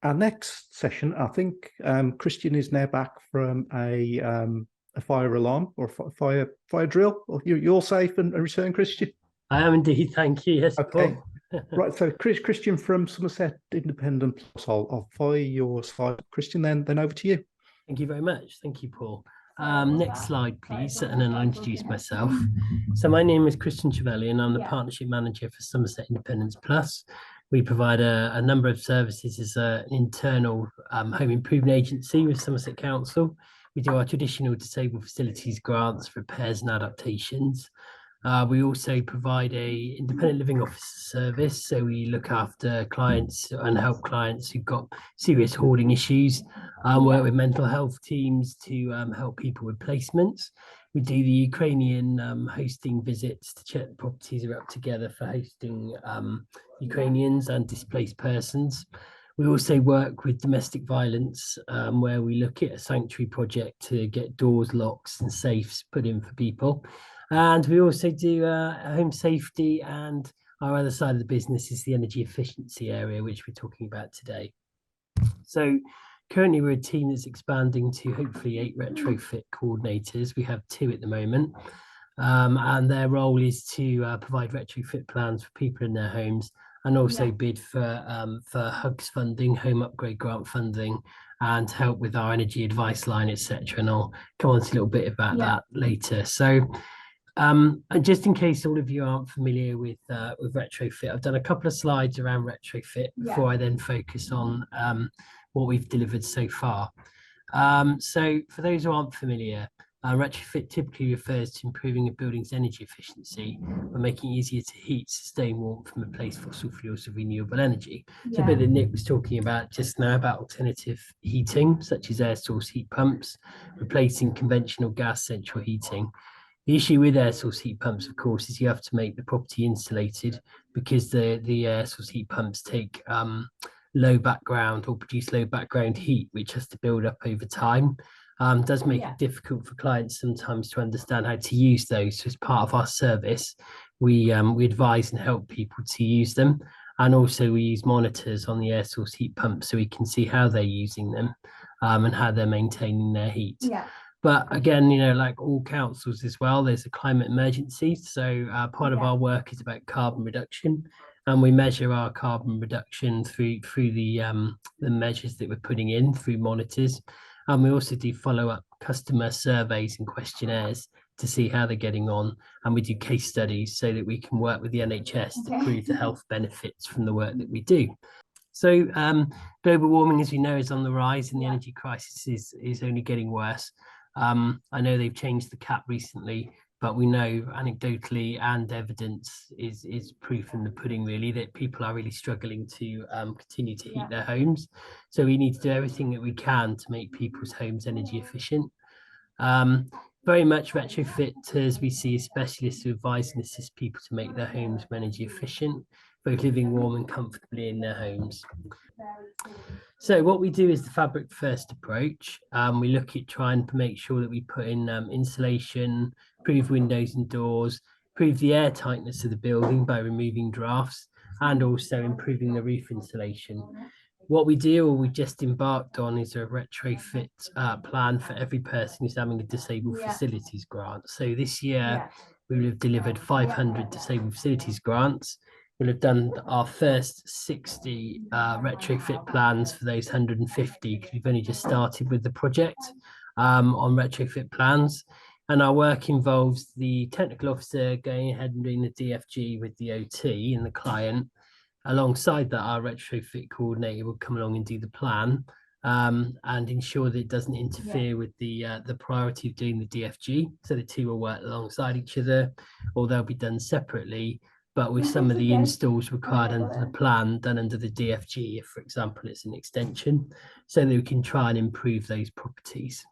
Our next session, I think Christian is now back from a fire alarm or fire drill. Or you're safe and return, Christian? I am indeed, thank you. Yes, Okay. Paul. Right, so Christian from Somerset Independence Plus. I'll fire your slide, Christian, then over to you. Thank you very much. Thank you, Paul. Next slide, please, and then I'll introduce myself. So my name is Christian Trevelyan. I'm the Partnership Manager for Somerset Independence Plus. We provide a number of services as an internal home improvement agency with Somerset Council. We do our traditional disabled facilities grants, repairs and adaptations. We also provide a independent living officer service. So we look after clients and help clients who've got serious hoarding issues, work with mental health teams to help people with placements. We do the Ukrainian hosting visits to check the properties are up together for hosting Ukrainians and displaced persons. We also work with domestic violence, where we look at a sanctuary project to get doors, locks and safes put in for people. And we also do home safety, and our other side of the business is the energy efficiency area, which we're talking about today. So currently we're a team that's expanding to hopefully 8 retrofit coordinators. We have 2 at the moment. And their role is to provide retrofit plans for people in their homes, and also bid for HUGS funding, home upgrade grant funding, and help with our energy advice line, etc. And I'll come on to a little bit about that later. So and just in case all of you aren't familiar with retrofit, I've done a couple of slides around retrofit before I then focus on what we've delivered so far. So for those who aren't familiar, retrofit typically refers to improving a building's energy efficiency by making it easier to heat, sustain warmth from replace fossil fuels with renewable energy. So a bit that Nick was talking about just now about alternative heating, such as air source heat pumps, replacing conventional gas central heating. The issue with air source heat pumps, of course, is you have to make the property insulated, because the air source heat pumps take low background or produce low background heat, which has to build up over time. Does make it difficult for clients sometimes to understand how to use those. So as part of our service, we advise and help people to use them. And also we use monitors on the air source heat pumps so we can see how they're using them and how they're maintaining their heat. But again, you know, like all councils as well, there's a climate emergency. So part of our work is about carbon reduction, and we measure our carbon reduction through the measures that we're putting in through monitors. And we also do follow-up customer surveys and questionnaires to see how they're getting on. And we do case studies so that we can work with the NHS to prove the health benefits from the work that we do. So global warming, as we know, is on the rise, and the energy crisis is only getting worse. I know they've changed the cap recently, but we know anecdotally and evidence is proof in the pudding, really, that people are really struggling to continue to heat their homes. So we need to do everything that we can to make people's homes energy efficient. Very much retrofitters we see as specialists who advise and assist people to make their homes energy efficient, both living warm and comfortably in their homes. So what we do is the fabric first approach. We look at trying to make sure that we put in insulation, improve windows and doors, improve the air tightness of the building by removing drafts, and also improving the roof insulation. What we do, or we just embarked on, is a retrofit plan for every person who's having a disabled facilities grant. So this year we will have delivered 500 disabled facilities grants. We'll have done our first 60 retrofit plans for those 150, because we've only just started with the project on retrofit plans. And our work involves the technical officer going ahead and doing the DFG with the OT and the client. Alongside that, our retrofit coordinator will come along and do the plan and ensure that it doesn't interfere with the priority of doing the DFG. So the two will work alongside each other, or they'll be done separately, but with some of the installs required under the plan done under the DFG, if, for example, it's an extension, so that we can try and improve those properties.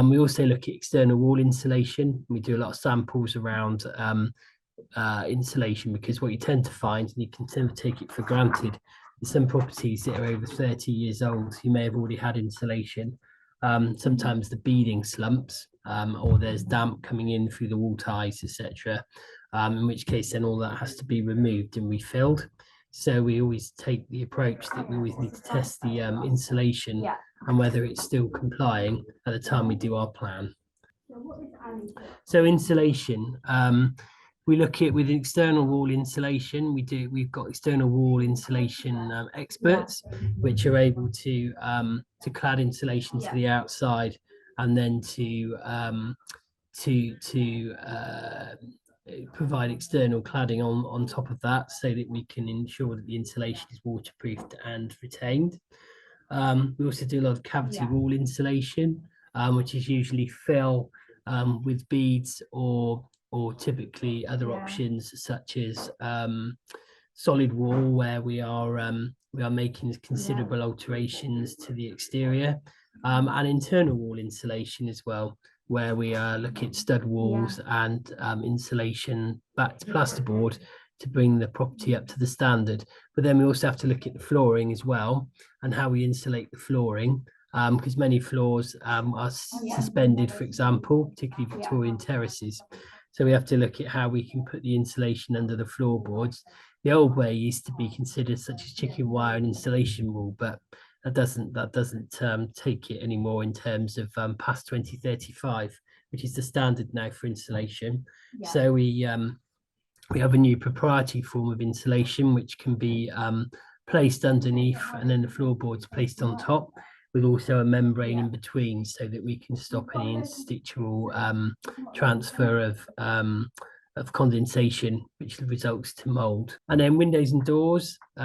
We also look at external wall insulation. We do a lot of samples around insulation, because what you tend to find, and you can tend to take it for granted, is some properties that are over 30 years old, you may have already had insulation. Sometimes the beading slumps, or there's damp coming in through the wall ties, etc. In which case then all that has to be removed and refilled. So we always take the approach that we always need to test the insulation and whether it's still complying at the time we do our plan. So insulation, we look at with external wall insulation. We've got external wall insulation experts, which are able to clad insulation to the outside, and then to provide external cladding on top of that, so that we can ensure that the insulation is waterproofed and retained. We also do a lot of cavity wall insulation, which is usually fill with beads or typically other options such as solid wall, where we are making considerable alterations to the exterior, and internal wall insulation as well, where we are looking at stud walls and insulation backed plasterboard to bring the property up to the standard. But then we also have to look at the flooring as well, and how we insulate the flooring, because many floors are suspended, for example, particularly Victorian terraces. So we have to look at how we can put the insulation under the floorboards. The old way used to be considered such as chicken wire and insulation wool, but that doesn't take it anymore in terms of past 2035, which is the standard now for insulation. So we have a new proprietary form of insulation which can be placed underneath, and then the floorboards placed on top, with also a membrane in between, so that we can stop any interstitial transfer of condensation, which results to mold. And then windows and doors, we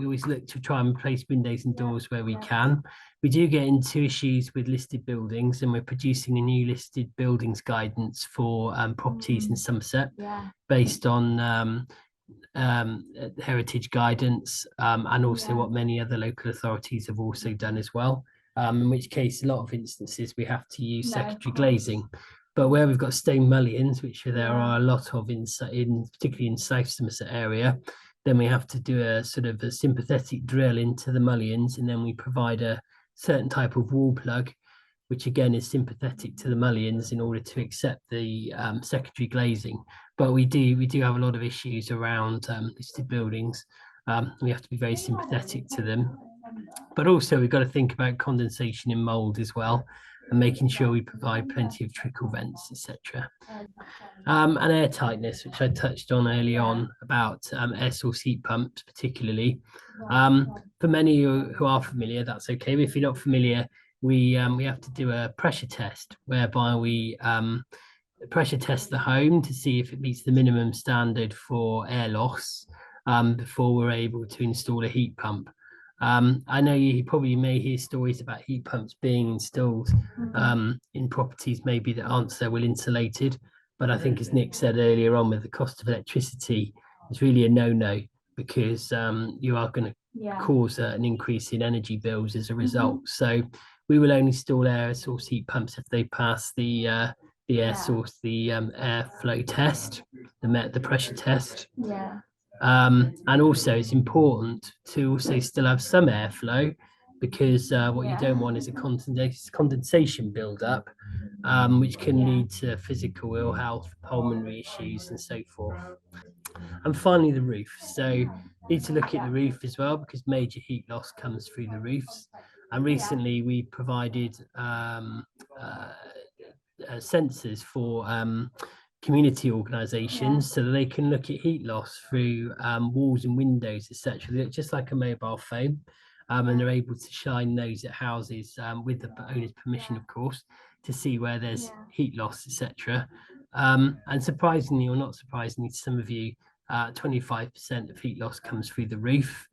always look to try and replace windows and doors where we can. We do get into issues with listed buildings, and we're producing a new listed buildings guidance for properties in Somerset, based on heritage guidance, and also what many other local authorities have also done as well. In which case, a lot of instances we have to use secondary glazing. But where we've got stone mullions, which there are a lot of in particularly in South Somerset area, then we have to do a sort of a sympathetic drill into the mullions, and then we provide a certain type of wall plug, which again is sympathetic to the mullions, in order to accept the secondary glazing. But we do have a lot of issues around listed buildings. We have to be very sympathetic to them. But also we've got to think about condensation in mold as well, and making sure we provide plenty of trickle vents, etc. And air tightness, which I touched on early on about air source heat pumps particularly. For many who are familiar, that's okay. But if you're not familiar, we have to do a pressure test, whereby we pressure test the home to see if it meets the minimum standard for air loss before we're able to install a heat pump. I know you probably may hear stories about heat pumps being installed in properties maybe that aren't so well insulated, but I think, as Nick said earlier on, with the cost of electricity, it's really a no-no, because you are going to cause an increase in energy bills as a result. So we will only install air source heat pumps if they pass the air source, the airflow test, the pressure test. And also it's important to also still have some airflow, because what you don't want is a condensation build-up, which can lead to physical ill health, pulmonary issues, and so forth. And finally, the roof. So need to look at the roof as well, because major heat loss comes through the roofs. And recently we provided sensors for community organisations, so that they can look at heat loss through walls and windows, etc., just like a mobile phone. And they're able to shine those at houses with the owner's permission, of course, to see where there's heat loss, etc. And surprisingly, or not surprisingly to some of you, 25% of heat loss comes through the roof.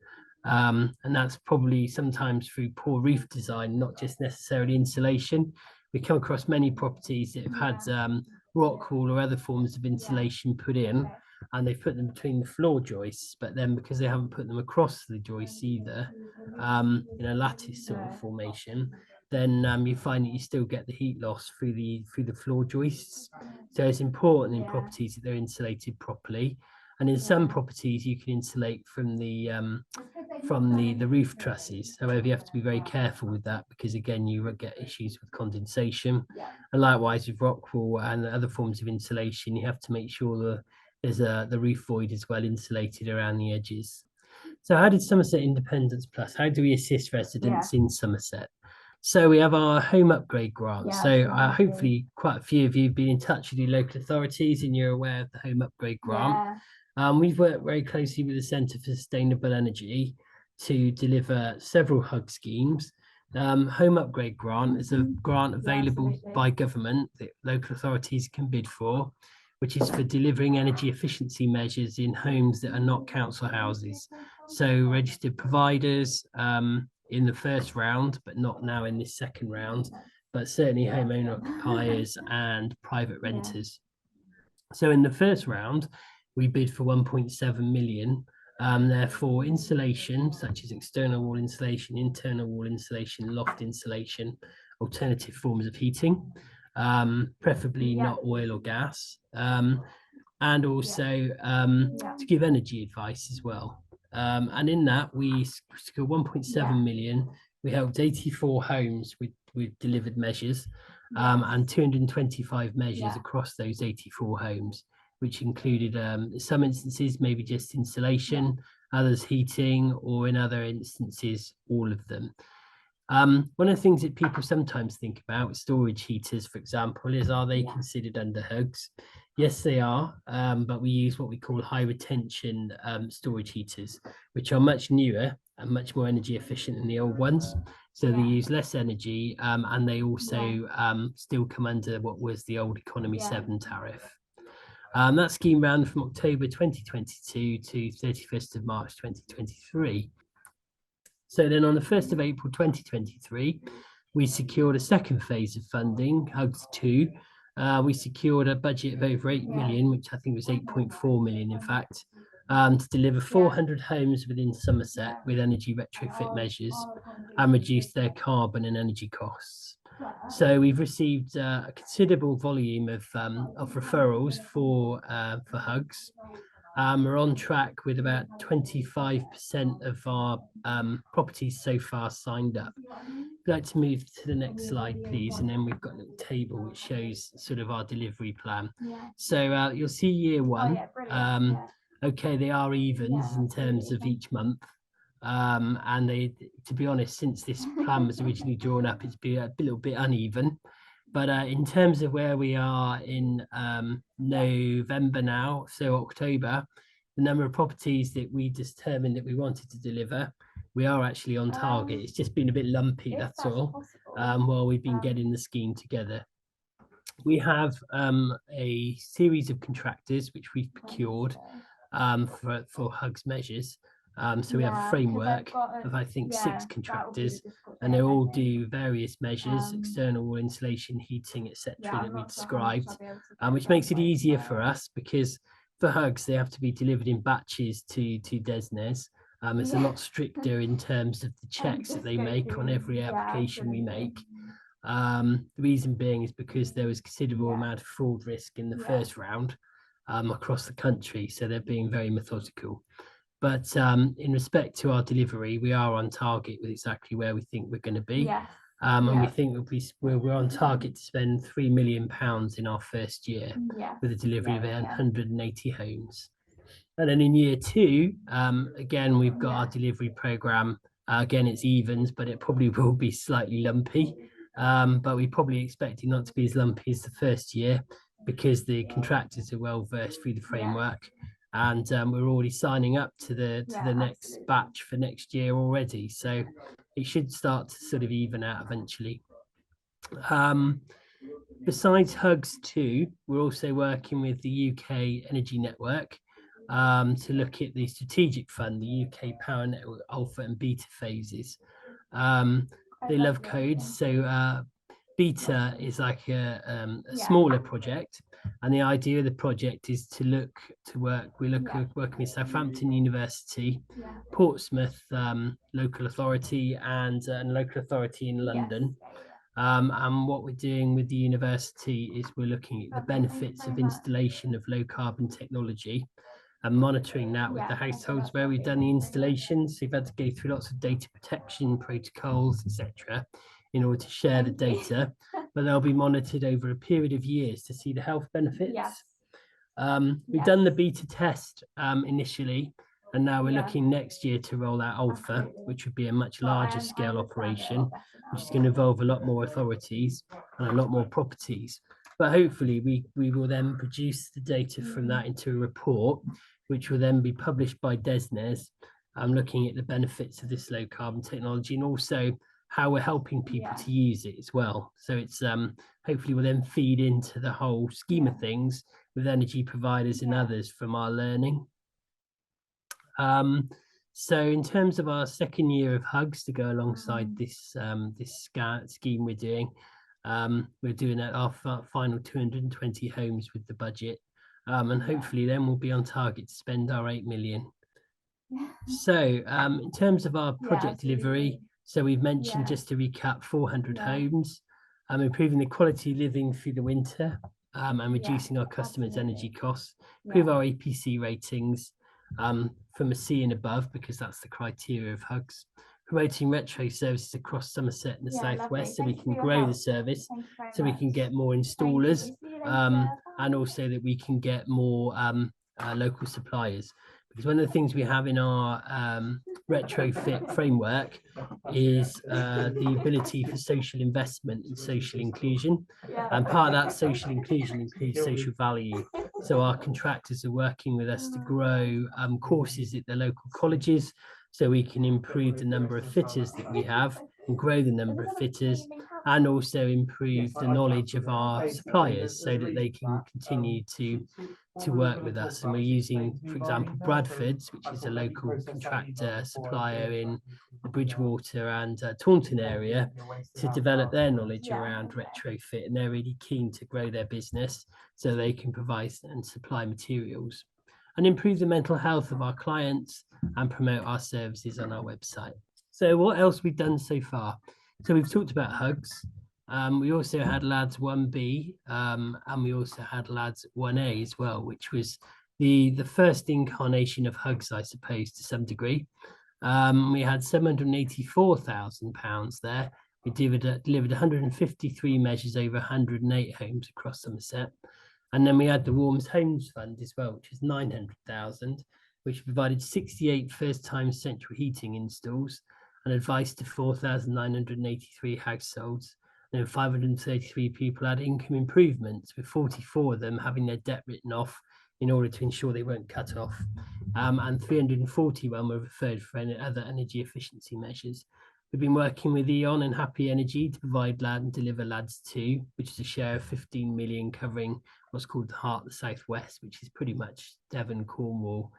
And that's probably sometimes through poor roof design, not just necessarily insulation. We come across many properties that have had rock wool or other forms of insulation put in, and they've put them between the floor joists, but then because they haven't put them across the joists either, in a lattice sort of formation, then you find that you still get the heat loss through the floor joists. So it's important in properties that they're insulated properly. And in some properties you can insulate from the roof trusses. However, you have to be very careful with that, because again you get issues with condensation. And likewise with rock wool and other forms of insulation, you have to make sure that the roof void is well insulated around the edges. So how did Somerset Independence Plus, how do we assist residents in Somerset? So we have our home upgrade grant. So hopefully quite a few of you have been in touch with your local authorities and you're aware of the home upgrade grant. We've worked very closely with the Centre for Sustainable Energy to deliver several HUG schemes. Home upgrade grant is a grant available by government that local authorities can bid for, which is for delivering energy efficiency measures in homes that are not council houses. So registered providers in the first round, but not now in this second round, but certainly homeowner occupiers and private renters. So in the first round, we bid for 1.7 million. Therefore, insulation such as external wall insulation, internal wall insulation, loft insulation, alternative forms of heating, preferably not oil or gas, and also to give energy advice as well. And in that, we secured 1.7 million. We helped 84 homes with delivered measures and 225 measures across those 84 homes, which included some instances, maybe just insulation, others heating, or in other instances, all of them. One of the things that people sometimes think about storage heaters, for example, is are they considered under HUGs? Yes, they are, but we use what we call high retention storage heaters, which are much newer and much more energy efficient than the old ones. So they use less energy and they also still come under what was the old Economy 7 tariff. That scheme ran from October 2022 to 31st of March 2023. So then on the 1st of April 2023, we secured a second phase of funding, HUGs 2. We secured a budget of over 8 million, which I think was 8.4 million, in fact, to deliver 400 homes within Somerset with energy retrofit measures and reduce their carbon and energy costs. So we've received a considerable volume of referrals for HUGs. We're on track with about 25% of our properties so far signed up. I'd like to move to the next slide, please, and then we've got a little table which shows sort of our delivery plan. So you'll see year one. Okay, they are evens in terms of each month. And they, to be honest, since this plan was originally drawn up, it's been a little bit uneven. But in terms of where we are in November now, so October, the number of properties that we determined that we wanted to deliver, we are actually on target. It's just been a bit lumpy, that's all, while we've been getting the scheme together. We have a series of contractors which we've procured for HUGs measures. So we have a framework of, I think, 6 contractors, and they all do various measures, external wall insulation, heating, etc., that we described, which makes it easier for us because for HUGs, they have to be delivered in batches to DESNZ. It's a lot stricter in terms of the checks that they make on every application we make. The reason being is because there was a considerable amount of fraud risk in the first round across the country, so they're being very methodical. But in respect to our delivery, we are on target with exactly where we think we're going to be. And we think we're on target to spend £3 million in our first year with a delivery of 180 homes. And then in year 2, again, we've got our delivery programme. Again, it's evens, but it probably will be slightly lumpy. But we probably expect it not to be as lumpy as the first year because the contractors are well versed through the framework. And we're already signing up to the next batch for next year already. So it should start to sort of even out eventually. Besides HUGs 2, we're also working with the UK Energy Network to look at the strategic fund, the UK Power Network Alpha and Beta phases. They love codes, so Beta is like a smaller project, and the idea of the project is to working with Southampton University, Portsmouth local authority, and local authority in London. And what we're doing with the university is we're looking at the benefits of installation of low carbon technology and monitoring that with the households where we've done the installations. So we've had to go through lots of data protection protocols, etc., in order to share the data, but they'll be monitored over a period of years to see the health benefits. We've done the beta test initially, And now we're looking next year to roll out Alpha, which would be a much larger scale operation, which is going to involve a lot more authorities and a lot more properties. But hopefully we will then produce the data from that into a report, which will then be published by DESNES, looking at the benefits of this low carbon technology and also how we're helping people to use it as well. So it's hopefully will then feed into the whole scheme of things with energy providers and others from our learning. So in terms of our second year of Hugs to go alongside this scheme we're doing at our final 220 homes with the budget, and hopefully then we'll be on target to spend our 8 million. So in terms of our project delivery, so we've mentioned, just to recap, 400 homes, improving the quality of living through the winter, and reducing our customers' energy costs, improve our APC ratings from a C and above, because that's the criteria of Hugs, promoting retro services across Somerset and the Southwest, so we can grow the service, so we can get more installers, and also that we can get more local suppliers. Because one of the things we have in our retrofit framework is the ability for social investment and social inclusion. And part of that social inclusion includes social value. So our contractors are working with us to grow courses at the local colleges, so we can improve the number of fitters that we have and grow the number of fitters, and also improve the knowledge of our suppliers so that they can continue to work with us. And we're using, for example, Bradford's, which is a local contractor supplier in the Bridgewater and Taunton area, to develop their knowledge around retrofit, and they're really keen to grow their business so they can provide and supply materials and improve the mental health of our clients and promote our services on our website. So what else we've done so far? So we've talked about Hugs. We also had Lads 1B, and we also had Lads 1A as well, which was the first incarnation of Hugs, I suppose, to some degree. We had £784,000 there. We delivered 153 measures over 108 homes across Somerset. And then we had the Warms Homes Fund as well, which is 900,000, which provided 68 first-time central heating installs and advice to 4,983 households. And 533 people had income improvements, with 44 of them having their debt written off in order to ensure they weren't cut off. And 341 were referred for any other energy efficiency measures. We've been working with E.ON and Happy Energy to provide and deliver Lads 2, which is a share of 15 million, covering what's called the Heart of the Southwest, which is pretty much Devon, Cornwall,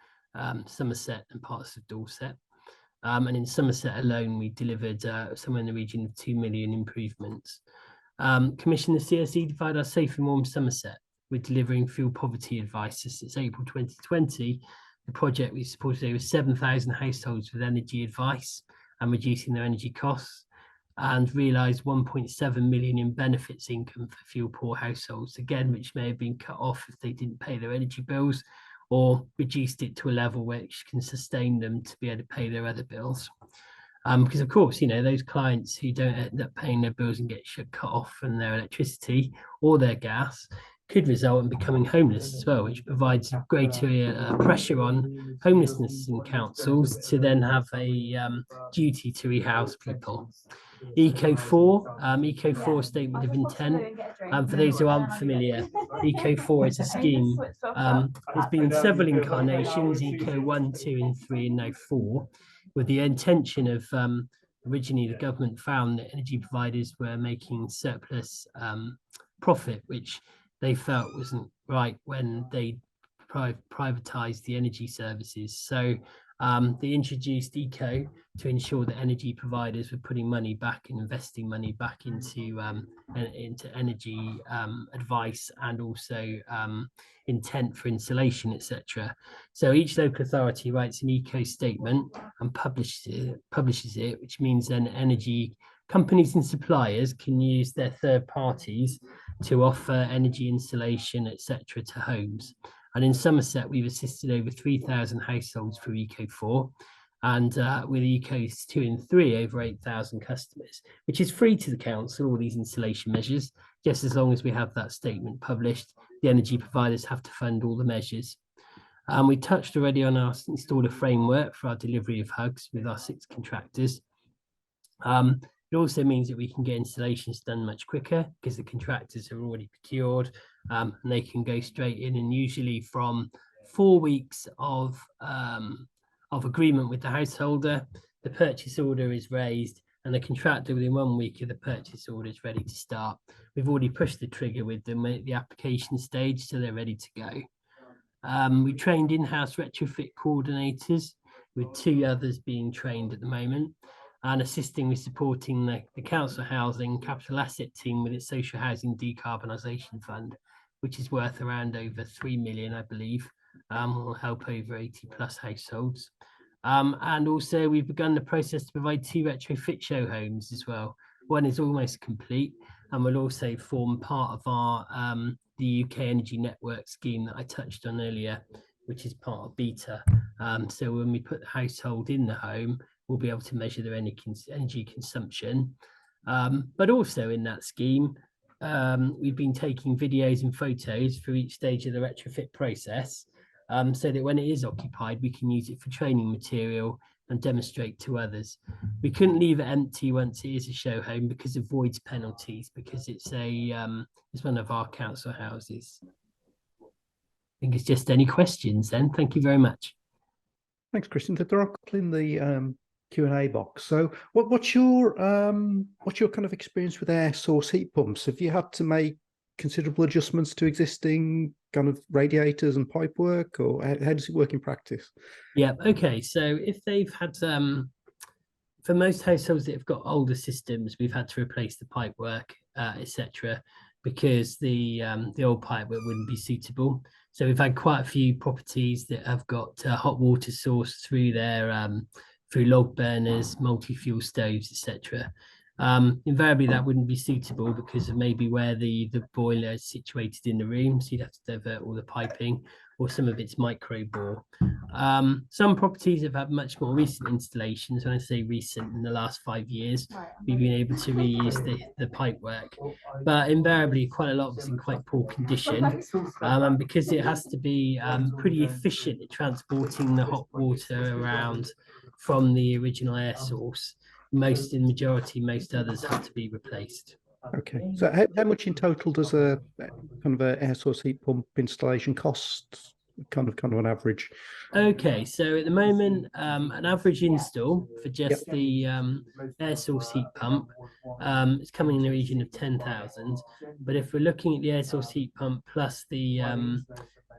Somerset and parts of Dorset. And in Somerset alone, we delivered somewhere in the region of 2 million improvements. Commissioned the CSE to provide our Safe and Warm Somerset with delivering fuel poverty advice. Since April 2020, the project, we supported over 7,000 households with energy advice and reducing their energy costs, and realised 1.7 million in benefits income for fuel poor households, again, which may have been cut off if they didn't pay their energy bills, or reduced it to a level which can sustain them to be able to pay their other bills. Because of course, you know, those clients who don't end up paying their bills and get cut off from their electricity or their gas could result in becoming homeless as well, which provides greater pressure on homelessness in councils to then have a duty to rehouse people. Eco4 statement of intent. For those who aren't familiar, Eco4 is a scheme. There's been several incarnations, Eco 1, 2 and 3 and now 4, with the intention of originally the government found that energy providers were making surplus profit, which they felt wasn't right when they privatized the energy services. So they introduced Eco to ensure that energy providers were putting money back and investing money back into energy advice, and also intent for insulation, etc. So each local authority writes an Eco statement and publishes it, which means then energy companies and suppliers can use their third parties to offer energy insulation, etc., to homes. And in Somerset, we've assisted over 3,000 households through Eco4, and with Ecos 2 and 3, over 8,000 customers, which is free to the council, all these insulation measures, just as long as we have that statement published. The energy providers have to fund all the measures. We touched already on our installer framework for our delivery of hugs with our 6 contractors. It also means that we can get installations done much quicker because the contractors are already procured, and they can go straight in. And usually from 4 weeks of agreement with the householder, the purchase order is raised, and the contractor within 1 week of the purchase order is ready to start. We've already pushed the trigger with them at the application stage, so they're ready to go. We trained in-house retrofit coordinators, with 2 others being trained at the moment, and assisting with supporting the council housing capital asset team with its social housing decarbonisation fund, which is worth around over 3 million, I believe, will help over 80 plus households. And also we've begun the process to provide 2 retrofit show homes as well. One is almost complete and will also form part of our the UK Energy Network scheme that I touched on earlier, which is part of beta. So when we put the household in the home, we'll be able to measure their energy consumption. But also in that scheme, we've been taking videos and photos for each stage of the retrofit process, so that when it is occupied, we can use it for training material and demonstrate to others. We couldn't leave it empty once it is a show home because of voids penalties, because it's one of our council houses. I think it's just any questions then. Thank you very much. Thanks, Christian. There are a couple in the Q&A box. So what's your kind of experience with air source heat pumps? Have you had to make considerable adjustments to existing kind of radiators and pipe work, or how does it work in practice? Yeah, okay. So if they've had for most households that have got older systems, we've had to replace the pipe work, etc., because the old pipe work wouldn't be suitable. So we've had quite a few properties that have got hot water source through their through log burners, multi-fuel stoves, etc. Invariably, that wouldn't be suitable because of maybe where the boiler is situated in the room. So you'd have to divert all the piping, or some of it's micro bore. Some properties have had much more recent installations. When I say recent, in the last 5 years, we've been able to reuse the pipe work. But invariably, quite a lot of it's in quite poor condition. And because it has to be pretty efficient at transporting the hot water around from the original air source, most others have to be replaced. Okay, so how much in total does a kind of a air source heat pump installation cost, kind of on average? Okay, so at the moment, an average install for just the air source heat pump is coming in the region of 10,000. But if we're looking at the air source heat pump plus the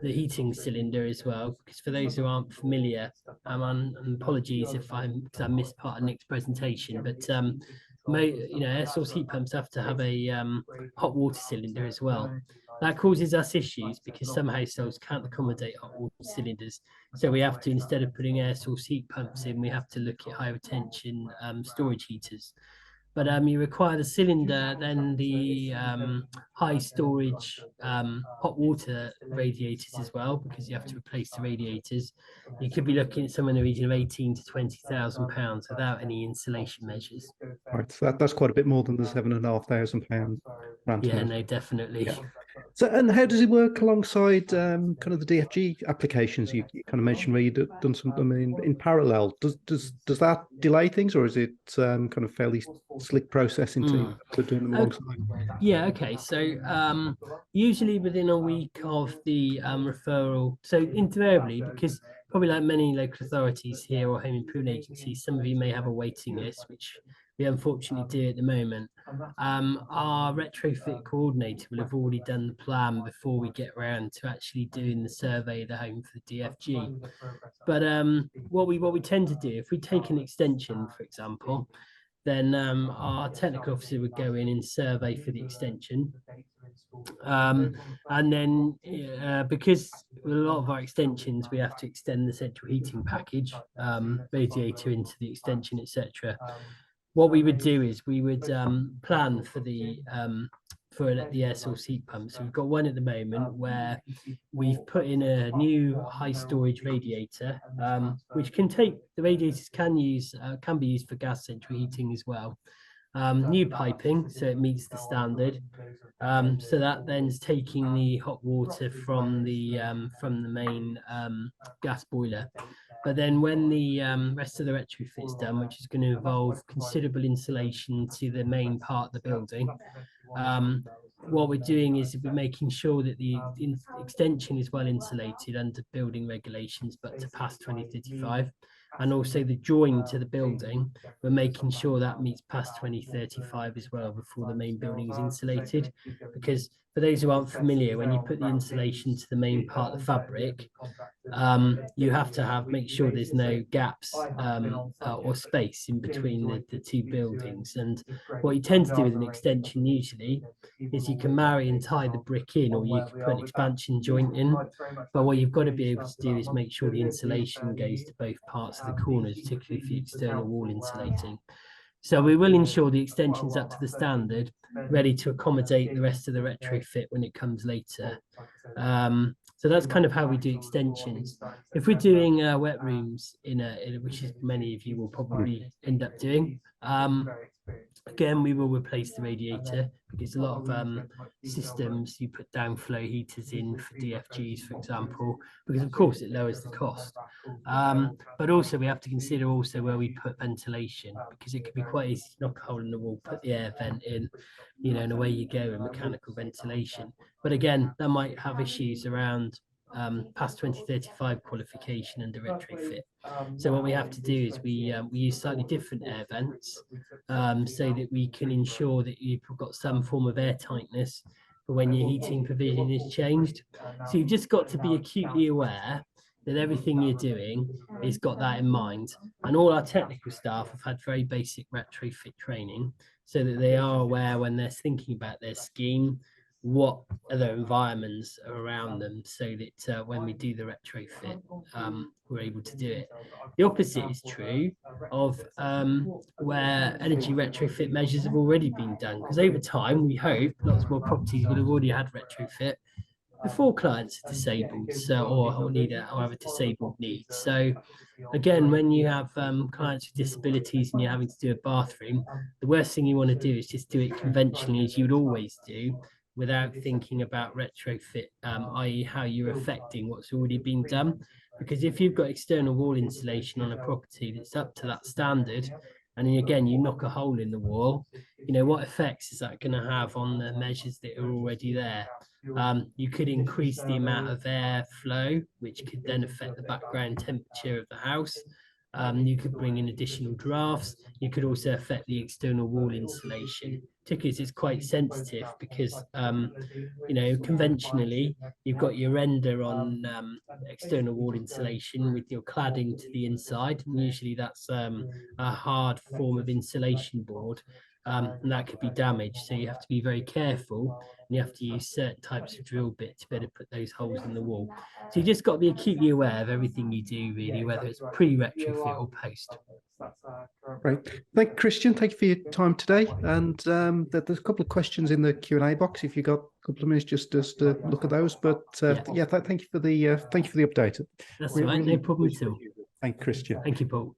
heating cylinder as well, because for those who aren't familiar, and apologies if I missed part of Nick's presentation, but air source heat pumps have to have a hot water cylinder as well. That causes us issues because some households can't accommodate hot water cylinders. So we have to, instead of putting air source heat pumps in, we have to look at higher tension storage heaters. But you require the cylinder, then the high storage hot water radiators as well, because you have to replace the radiators. You could be looking at somewhere in the region of 18 to 20,000 pounds without any insulation measures. Right, so that's quite a bit more than the £7,500. Yeah, no, definitely. Yeah. So, and how does it work alongside kind of the DFG applications you kind of mentioned, where you've done something in parallel? Does that delay things, or is it kind of fairly slick process into doing them alongside? Yeah, okay. So usually within a week of the referral, so invariably, because probably like many local authorities here or home improvement agencies, some of you may have a waiting list, which we unfortunately do at the moment. Our retrofit coordinator will have already done the plan before we get around to actually doing the survey of the home for the DFG. But what we tend to do, if we take an extension, for example, then our technical officer would go in and survey for the extension. And then because with a lot of our extensions, we have to extend the central heating package, radiator into the extension, etc. What we would do is we would plan for the air source heat pump. So we've got one at the moment where we've put in a new high storage radiator, which can take, the radiators can be used for gas central heating as well. new piping, so it meets the standard. So that then's taking the hot water from the main gas boiler. But then when the rest of the retrofit is done, which is going to involve considerable insulation to the main part of the building, what we're doing is we're making sure that the extension is well insulated under building regulations, but to pass 2035. And also the join to the building, we're making sure that meets past 2035 as well before the main building is insulated. Because for those who aren't familiar, when you put the insulation to the main part of the fabric, you have to make sure there's no gaps or space in between the two buildings. And what you tend to do with an extension usually is you can marry and tie the brick in, or you can put an expansion joint in. But what you've got to be able to do is make sure the insulation goes to both parts of the corners, particularly for external wall insulating. So we will ensure the extension's up to the standard, ready to accommodate the rest of the retrofit when it comes later. So that's kind of how we do extensions. If we're doing wet rooms which is many of you will probably end up doing, again, we will replace the radiator, because a lot of systems you put down flow heaters in for DFGs, for example, because of course it lowers the cost. But also we have to consider also where we put ventilation, because it can be quite easy to knock a hole in the wall, put the air vent in, and away you go with mechanical ventilation. But again, that might have issues around past 2035 qualification under retrofit. So what we have to do is we use slightly different air vents so that we can ensure that you've got some form of air tightness for when your heating provision is changed. So you've just got to be acutely aware that everything you're doing has got that in mind. And all our technical staff have had very basic retrofit training, so that they are aware when they're thinking about their scheme, what other environments are around them, so that when we do the retrofit, we're able to do it. The opposite is true of where energy retrofit measures have already been done, because over time, we hope lots more properties will have already had retrofit before clients are disabled, or have a disabled need. So again, when you have clients with disabilities and you're having to do a bathroom, the worst thing you want to do is just do it conventionally as you would always do, without thinking about retrofit, i.e. how you're affecting what's already been done. Because if you've got external wall insulation on a property that's up to that standard, and then again you knock a hole in the wall, what effects is that going to have on the measures that are already there? You could increase the amount of air flow, which could then affect the background temperature of the house. You could bring in additional drafts. You could also affect the external wall insulation, particularly as it's quite sensitive, because conventionally you've got your render on external wall insulation with your cladding to the inside, and usually that's a hard form of insulation board, and that could be damaged. So you have to be very careful, and you have to use certain types of drill bit to better put those holes in the wall. So you just got to be acutely aware of everything you do, really, whether it's pre-retrofit or post. Great. Thank you, Christian. Thank you for your time today. And there's a couple of questions in the Q&A box if you've got a couple of minutes just to look at those. But thank you for the update. That's all right, no problem at all. Thank you, Christian. Thank you, Paul.